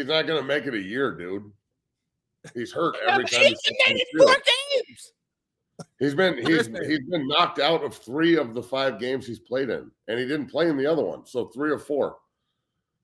He's not going to make it a year, dude. He's hurt every time. He's made it 4 games. He's been knocked out of 3 of the 5 games he's played in, and he didn't play in the other one. So 3 or 4.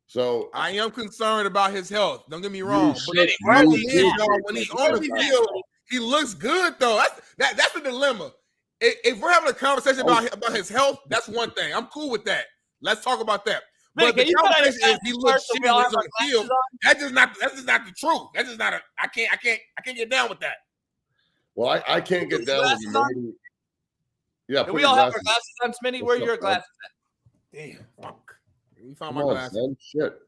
So I am concerned about his health. Don't get me wrong. But when he's on the field, he looks good though. That's the dilemma. If we're having a conversation about his health, that's one thing. I'm cool with that. Let's talk about that. But the conversation is he looks shitty when he's on the field. That's just not the truth. That's just not I can't get down with that. Well, I can't get down with him. Yeah, we all have our glasses on, Smitty. Where are your glasses at? Damn, fuck. You found my glasses. Shit.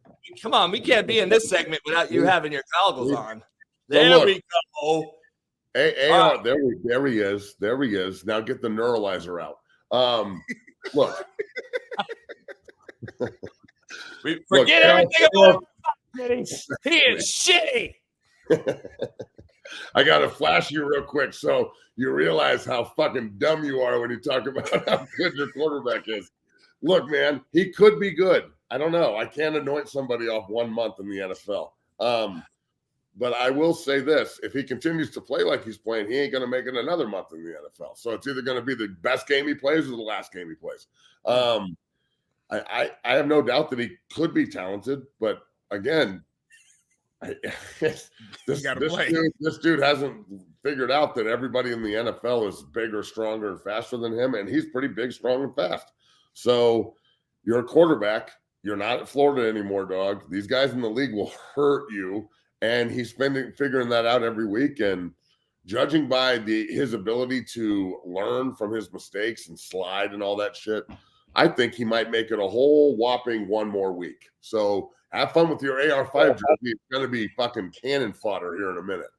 Come on, we can't be in this segment without you having your goggles on. There we go. Hey, there he is. There he is. Now get the neuralizer out. Look. We forget everything about him. He is shitty. I got to flash you real quick so you realize how fucking dumb you are when you talk about how good your quarterback is. Look, man, he could be good. I don't know. I can't anoint somebody off 1 month in the NFL. But I will say this. If he continues to play like he's playing, he ain't going to make it another month in the NFL. So it's either going to be the best game he plays or the last game he plays. I have no doubt that he could be talented, but again, this dude hasn't figured out that everybody in the NFL is bigger, stronger, and faster than him, and he's pretty big, strong, and fast. So you're a quarterback. You're not at Florida anymore, dog. These guys in the league will hurt you, and he's figuring that out every week. And judging by his ability to learn from his mistakes and slide and all that shit, I think he might make it a whole whopping 1 more week. So have fun with your AR-5 jersey. It's going to be fucking cannon fodder here in a minute.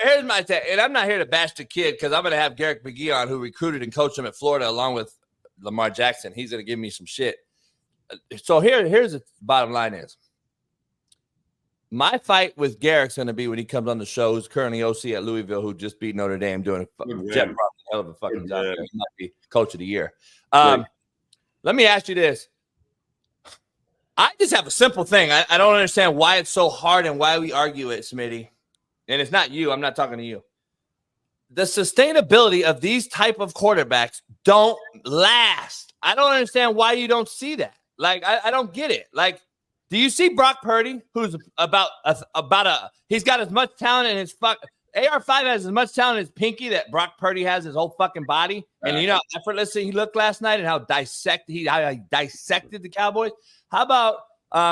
Here's my take, and I'm not here to bash the kid because I'm going to have Garrick McGee on, who recruited and coached him at Florida along with Lamar Jackson. He's going to give me some shit. So here's the bottom line is, my fight with Garrick's going to be when he comes on the show, who's currently OC at Louisville, who just beat Notre Dame doing a hell of a fucking job. He might be coach of the year. Let me ask you this. I just have a simple thing. I don't understand why it's so hard and why we argue it, Smitty. And it's not you. I'm not talking to you. The sustainability of these type of quarterbacks don't last. I don't understand why you don't see that. Like, I don't get it. Like, do you see Brock Purdy, who's he's got as much talent in his AR-5 has as much talent as Pinky that Brock Purdy has his whole fucking body. And you know how effortless he looked last night and how he dissected the Cowboys. How about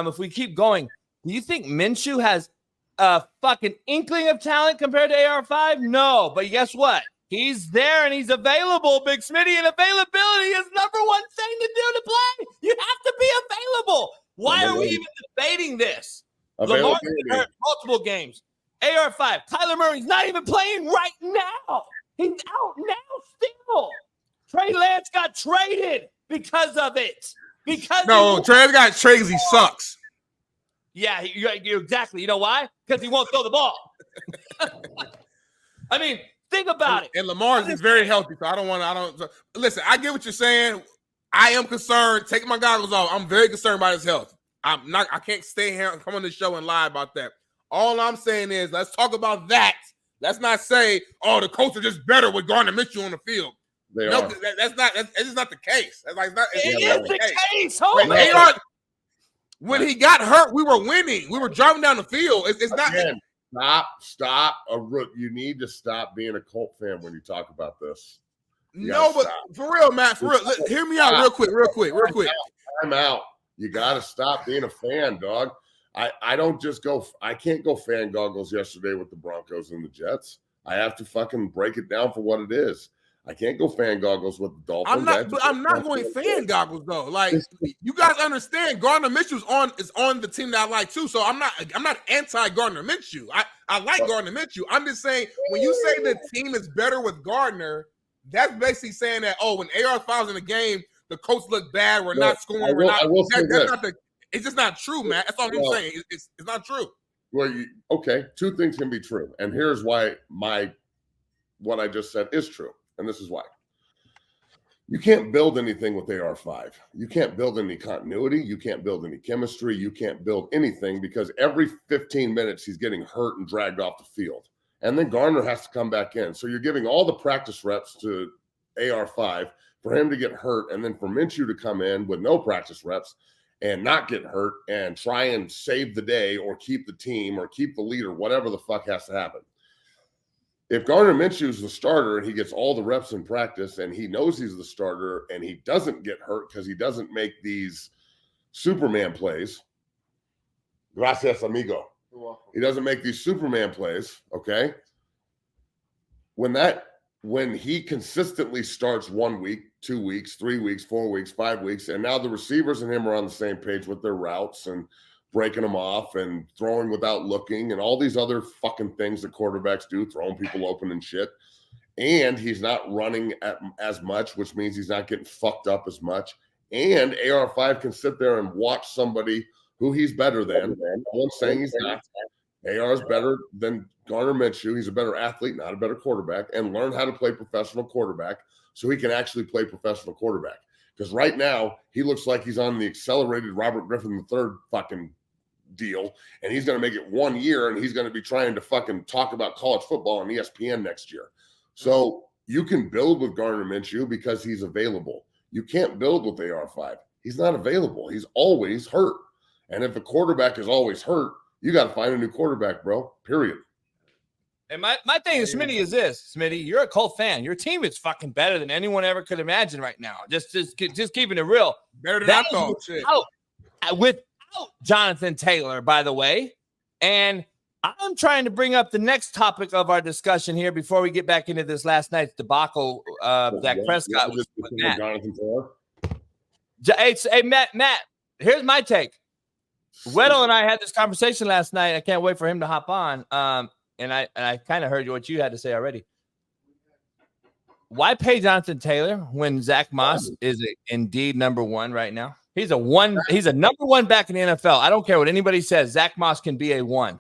if we keep going, do you think Minshew has a fucking inkling of talent compared to AR-5? No, but guess what? He's there and he's available, Big Smitty, and availability is number 1 thing to do to play. You have to be available. Why are we even debating this? Lamar's hurt multiple games. AR-5, Kyler Murray's not even playing right now. He's out now still. Trey Lance got traded because of it. Trey got traded because he sucks. Yeah, you're exactly. You know why? Because he won't throw the ball. I mean, think about it. And Lamar is very healthy, so listen, I get what you're saying. I am concerned. Taking my goggles off, I'm very concerned about his health. I can't stay here and come on the show and lie about that. All I'm saying is, let's talk about that. Let's not say, the Colts are just better with Gardner Minshew on the field. That's just not the case. It is the case. Homie. When he got hurt, we were winning. We were driving down the field. It's not. Again, stop. You need to stop being a Colt fan when you talk about this. For real, Matt. For real, hear me out real quick. I'm out. You got to stop being a fan, dog. I don't just go. I can't go fan goggles yesterday with the Broncos and the Jets. I have to fucking break it down for what it is. I can't go fan goggles with the Dolphins. I'm not going fan goggles though. Like, you guys understand, Gardner Minshew is on the team that I like too. So I'm not anti Gardner Minshew. I like Gardner Minshew. I'm just saying, when you say the team is better with Gardner, that's basically saying that when AR-5's in the game, the Colts look bad. We're not scoring. It's just not true, man. That's all I'm saying. It's not true. Well, okay. 2 things can be true, and here's why what I just said is true. And this is why. You can't build anything with AR5. You can't build any continuity. You can't build any chemistry. You can't build anything because every 15 minutes he's getting hurt and dragged off the field. And then Garner has to come back in. So you're giving all the practice reps to AR5 for him to get hurt, and then for Minshew to come in with no practice reps and not get hurt and try and save the day or keep the team or keep the leader, whatever the fuck has to happen. If Gardner Minshew is the starter and he gets all the reps in practice and he knows he's the starter and he doesn't get hurt because he doesn't make these Superman plays, gracias, amigo. He doesn't make these Superman plays, okay? When he consistently starts 1 week, 2 weeks, 3 weeks, 4 weeks, 5 weeks, and now the receivers and him are on the same page with their routes and breaking them off and throwing without looking and all these other fucking things that quarterbacks do, throwing people open and shit. And he's not running as much, which means he's not getting fucked up as much. And AR5 can sit there and watch somebody who he's better than. No one's saying he's not. AR is better than Gardner Minshew. He's a better athlete, not a better quarterback, and learn how to play professional quarterback so he can actually play professional quarterback. Because right now, he looks like he's on the accelerated Robert Griffin III fucking deal, and he's going to make it 1 year, and he's going to be trying to fucking talk about college football on ESPN next year. So you can build with Gardner Minshew because he's available. You can't build with AR5. He's not available. He's always hurt. And if the quarterback is always hurt, you got to find a new quarterback, bro, period. And my thing, Smitty, is this. Smitty, you're a Colt fan. Your team is fucking better than anyone ever could imagine right now. Just keeping it real. Better than I thought. Without Jonathan Taylor, by the way. And I'm trying to bring up the next topic of our discussion here before we get back into this last night's debacle that Prescott was with Matt. Jonathan Taylor. Hey, Matt, here's my take. Weddle and I had this conversation last night. I can't wait for him to hop on. And I kind of heard what you had to say already. Why pay Jonathan Taylor when Zach Moss is indeed number one right now? He's a number one back in the NFL. I don't care what anybody says. Zach Moss can be a one.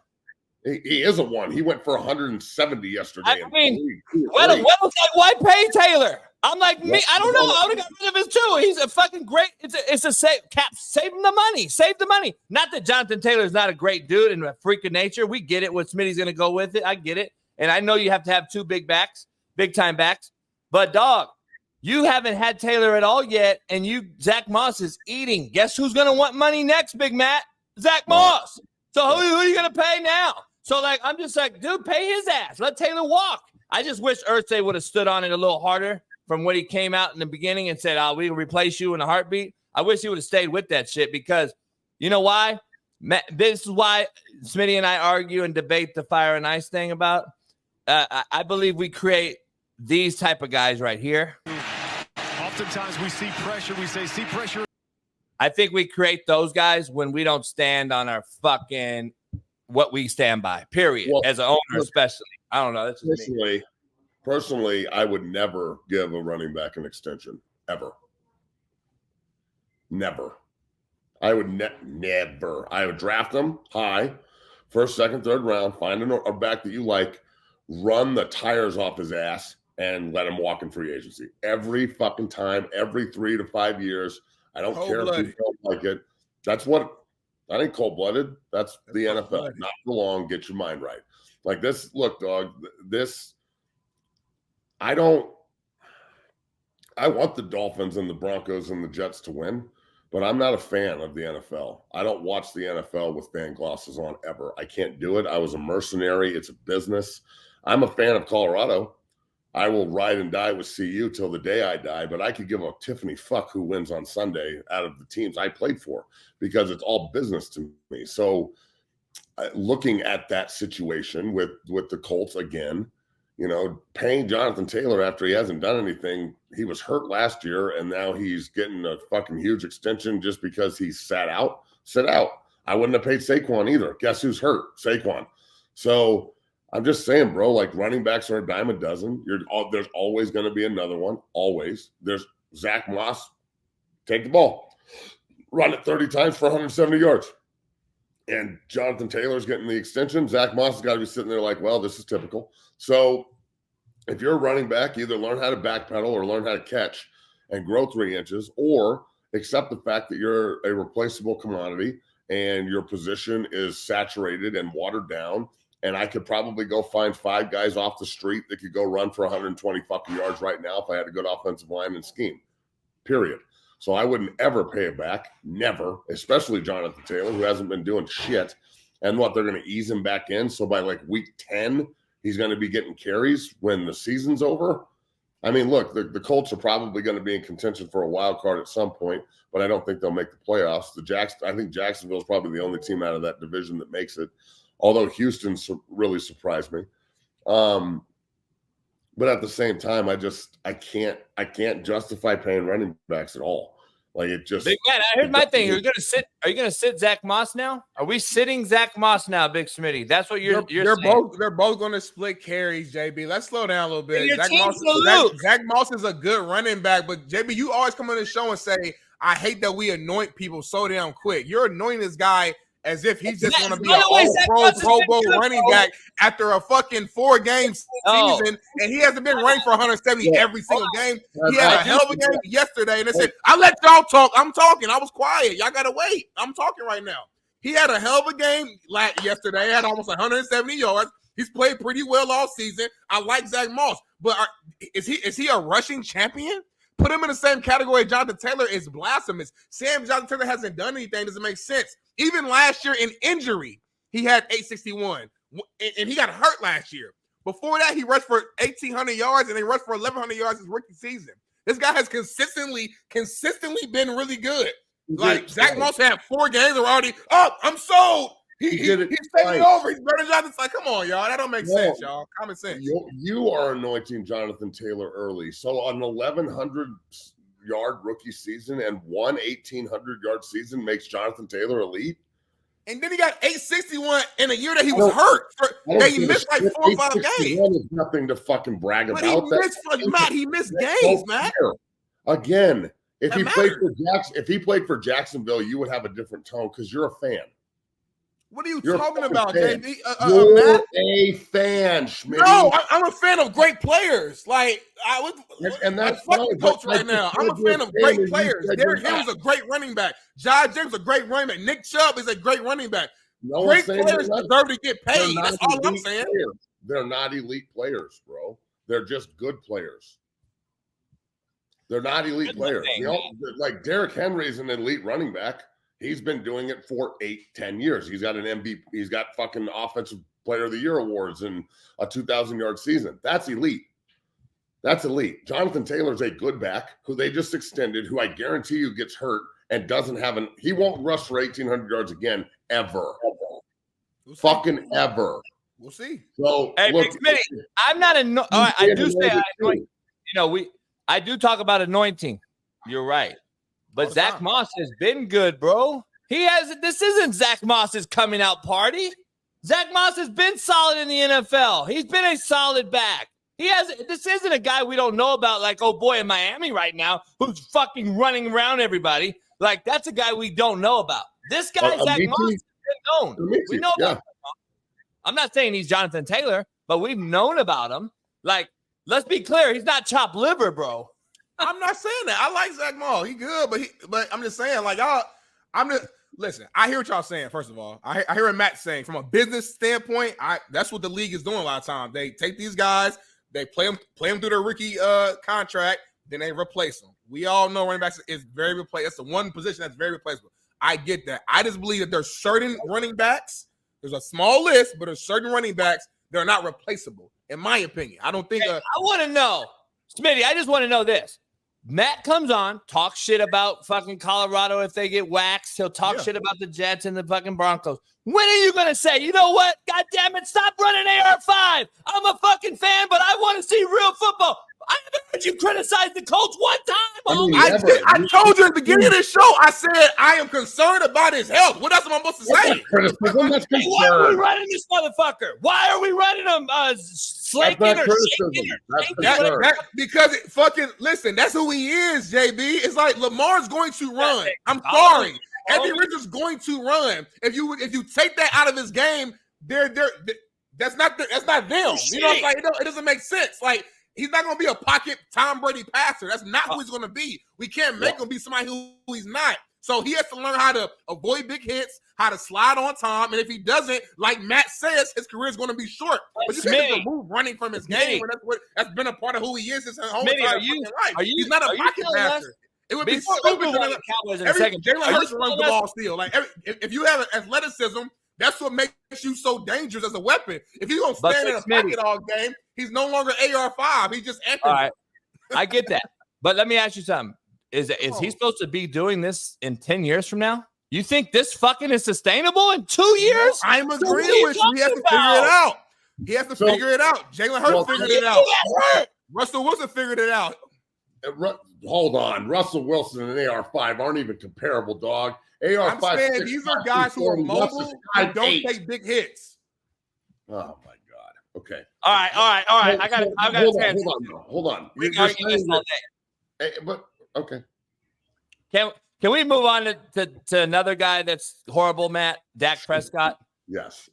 He is a one. He went for 170 yesterday. I mean, Weddle's like, why pay Taylor? I'm like, me. I don't know. I would have got rid of his too. He's a fucking great. It's a save him the money. Save the money. Not that Jonathan Taylor is not a great dude and a freak of nature. We get it. What Smitty's going to go with it. I get it. And I know you have to have two big time backs. But dog, you haven't had Taylor at all yet, and Zach Moss is eating. Guess who's going to want money next, Big Matt? Zach Moss. So who are you going to pay now? So like, I'm just like, dude, pay his ass. Let Taylor walk. I just wish Irsay would have stood on it a little harder from when he came out in the beginning and said, we will replace you in a heartbeat. I wish he would have stayed with that shit because you know why? This is why Smitty and I argue and debate the fire and ice thing about. I believe we create these type of guys right here. Oftentimes we see pressure. We say, see pressure. I think we create those guys when we don't stand on our fucking what we stand by, period. Well, as an owner, especially. I don't know. That's just me. Personally, I would never give a running back an extension, ever. Never. I would never. I would draft them high, first, second, third round, find a back that you like, run the tires off his ass, and let him walk in free agency. Every fucking time, every 3 to 5 years. I don't care if you don't like it. That's what – that ain't cold-blooded. That's the NFL. Not for long. Get your mind right. Like this – look, dog, this – I want the Dolphins and the Broncos and the Jets to win, but I'm not a fan of the NFL. I don't watch the NFL with fan glasses on ever. I can't do it. I was a mercenary. It's a business. I'm a fan of Colorado. I will ride and die with CU till the day I die, but I could give a Tiffany fuck who wins on Sunday out of the teams I played for because it's all business to me. So looking at that situation with the Colts again, you know, paying Jonathan Taylor after he hasn't done anything. He was hurt last year, and now he's getting a fucking huge extension just because he sat out. Sit out. I wouldn't have paid Saquon either. Guess who's hurt? Saquon. So I'm just saying, bro, like running backs are a dime a dozen. There's always going to be another one. Always. There's Zach Moss. Take the ball. Run it 30 times for 170 yards. And Jonathan Taylor's getting the extension. Zach Moss has got to be sitting there like, well, this is typical. So if you're a running back, either learn how to backpedal or learn how to catch. and grow 3 inches, or accept the fact that you're a replaceable commodity and your position is saturated and watered down. And I could probably go find 5 guys off the street that could go run for 120 fucking yards right now if I had a good offensive line and scheme, period. So I wouldn't ever pay it back. Never, especially Jonathan Taylor, who hasn't been doing shit. And what, they're going to ease him back in. So by like week 10, he's going to be getting carries when the season's over. I mean, look, the Colts are probably going to be in contention for a wild card at some point, but I don't think they'll make the playoffs. I think Jacksonville is probably the only team out of that division that makes it, although Houston really surprised me. But at the same time, I can't justify paying running backs at all. Like, it just. Big man, here's my thing. Are you gonna sit Zach Moss now? Are we sitting Zach Moss now, Big Smitty? That's what you're saying. They're both going to split carries, JB. Let's slow down a little bit. Zach Moss is a good running back, but JB, you always come on the show and say, "I hate that we anoint people so damn quick." You're anointing this guy as if he's just going to be an all-pro Bowl running back after a fucking 4-game season, and he hasn't been running for 170 every single game. He had a hell of a game yesterday, and they said, "I let y'all talk. I'm talking. I was quiet. Y'all got to wait. I'm talking right now." He had a hell of a game yesterday. He had almost 170 yards. He's played pretty well all season. I like Zach Moss, but is he a rushing champion? Put him in the same category as Jonathan Taylor is blasphemous. Saying Jonathan Taylor hasn't done anything doesn't make sense. Even last year in injury, he had 861, and he got hurt last year. Before that, he rushed for 1,800 yards, and he rushed for 1,100 yards his rookie season. This guy has consistently been really good. Like, Zach Moss had 4 games that were already, I'm sold. He's taking over. He's better than Jonathan. Like, come on, y'all. That don't make sense, y'all. Common sense. You are anointing Jonathan Taylor early. So an 1,100-yard rookie season and one 1,800-yard season makes Jonathan Taylor elite? And then he got 861 in a year that he was hurt. He missed like 4 or 5 games. There's nothing to fucking brag about. He missed games, Matt. Again, if he played for Jacksonville, you would have a different tone because you're a fan. What are you talking about, JB? You're a fan, Smitty. No, I'm a fan of great players. Like, and that's fuck the Colts right now. I'm a fan of great players. Derrick Henry's a great running back. Josh James is a great running back. Nick Chubb is a great running back. Great players deserve to get paid. That's all I'm saying. They're not elite players, bro. They're just good players. They're not elite players. Like, Derrick Henry is an elite running back. He's been doing it for 8-10 years. He's got an MVP. He's got fucking Offensive Player of the Year awards and a 2,000-yard season. That's elite. That's elite. Jonathan Taylor's a good back who they just extended, who I guarantee you gets hurt and doesn't have he won't rush for 1,800 yards again ever. Fucking ever. We'll see. So, hey, look, Smitty, I'm not I do say I do talk about anointing. You're right. But Zach Moss has been good, bro. This isn't Zach Moss's coming out party. Zach Moss has been solid in the NFL. He's been a solid back. This isn't a guy we don't know about, like, oh boy, in Miami right now, who's fucking running around everybody. Like, that's a guy we don't know about. This guy, Zach Moss, has been known. We know about him. I'm not saying he's Jonathan Taylor, but we've known about him. Like, let's be clear, he's not chopped liver, bro. I'm not saying that. I like Zach Moss. He good, but I'm just saying, like, listen, I hear what y'all saying, first of all. I hear what Matt's saying. From a business standpoint, that's what the league is doing a lot of times. They take these guys, they play them through their rookie contract, then they replace them. We all know running backs is very replaceable. It's the one position that's very replaceable. I get that. I just believe that there's certain running backs, there's a small list, but there's certain running backs that are not replaceable, in my opinion. I don't think I want to know, Smitty, I just want to know this. Matt comes on, talks shit about fucking Colorado if they get waxed. He'll talk shit about the Jets and the fucking Broncos. When are you going to say, you know what? God damn it, stop running AR5. I'm a fucking fan, but I want to see real football. I haven't heard you criticize the Colts one time. I told you at the beginning of this show, I said I am concerned about his health. What else am I supposed to say? Why are we running this motherfucker? Why are we running him slaking or shaking? Because listen, that's who he is, JB. It's like Lamar's going to run. I'm sorry. Anthony Richardson's going to run. If you take that out of his game, that's not them. You know, it's like it doesn't make sense. Like, he's not going to be a pocket Tom Brady passer. That's not who he's going to be. We can't make him be somebody who he's not. So he has to learn how to avoid big hits, how to slide on time. And if he doesn't, like Matt says, his career is going to be short. But you can't remove running from his game. And that's been a part of who he is his whole entire life. He's not a pocket passer. It would be stupid. Jalen Hurts runs the ball still. Like if you have athleticism, that's what makes you so dangerous as a weapon. If he's going to stand in a pocket all game, he's no longer AR5. He's just Anthony. All right. I get that. But let me ask you something. Is he supposed to be doing this in 10 years from now? You think this fucking is sustainable in 2 years? I'm agreeing with you. He has to figure it out. He has to figure it out. Jalen Hurts figured it out. Russell Wilson figured it out. Hold on. Russell Wilson and AR5 aren't even comparable, dog. AR5. I'm saying these are guys who are mobile and don't take big hits. Oh, my God. Okay. All right. I got Hold on. We can argue this all day. But, okay. Can we move on to another guy that's horrible, Matt? Dak Prescott? Yes.